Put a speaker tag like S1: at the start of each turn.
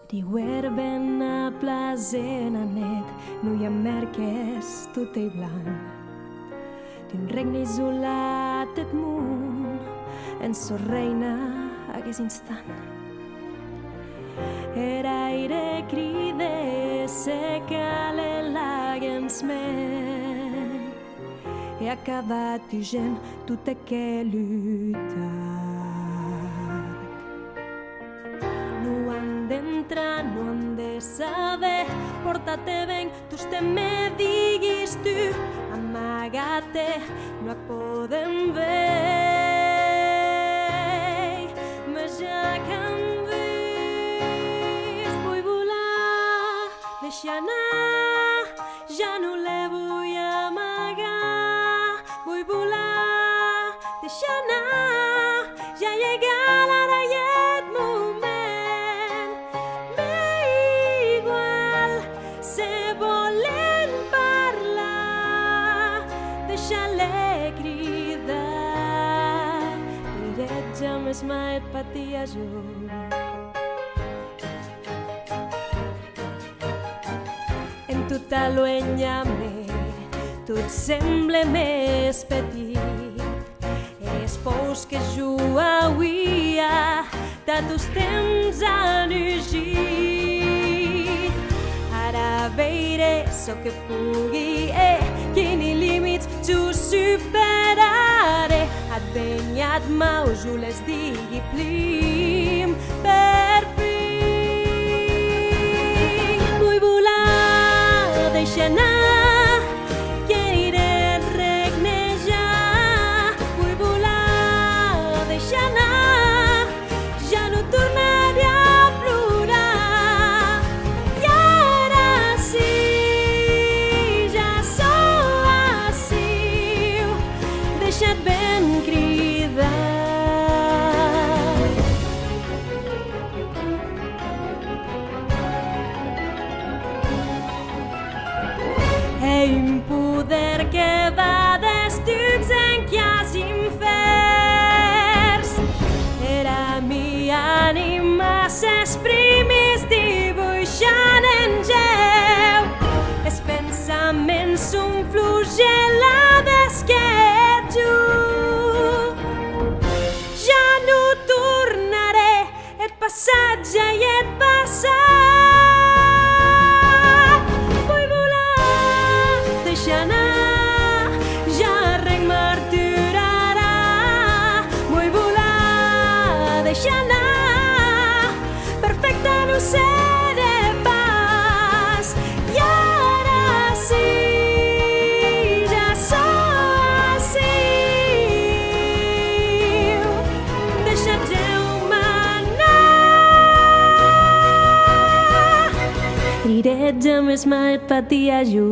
S1: Diguer ben a plaser net, no hi ha merques tot i blanc. D'un regne isolat et munt, en so reina hagués instant. Er aire cride, seca les làgrens més. He acabat dient tot aquell lluitat. No han d'entrar, no han de saber, porta-te ben, tu me diguis tu, amaga-te, no et poden ver. Mas ja que em vist, vull volar, deixar anar, ja no le vull amagar. Vull volar, deixar anar, ja ha llegat l'hora i et moment. M'és igual, se volen parlar, deixa-le cridar. Diret jamés mai et patia jo. En tota l'enllame tot sembla més petit. Els pous que jo avui de tots temps han ugit. Ara veuré so que pugui, quini límits jo superaré. Et benyat mau, jo les digui plim, per fi. Vull volar, deixar anar, deixa't ben cridar. Ei, un poder que va d'estucs en quias infers. Era mi ànima s'exprimís dibuixant en geu. Els pensaments són flugelades que passatge i et passat. Vull volar, deixar anar, ja res m'aturarà. Vull volar, deixar anar, perfecte no seré pas. I ara sí, ja sóc ací. Deixa't diret jamés mai et patia jo.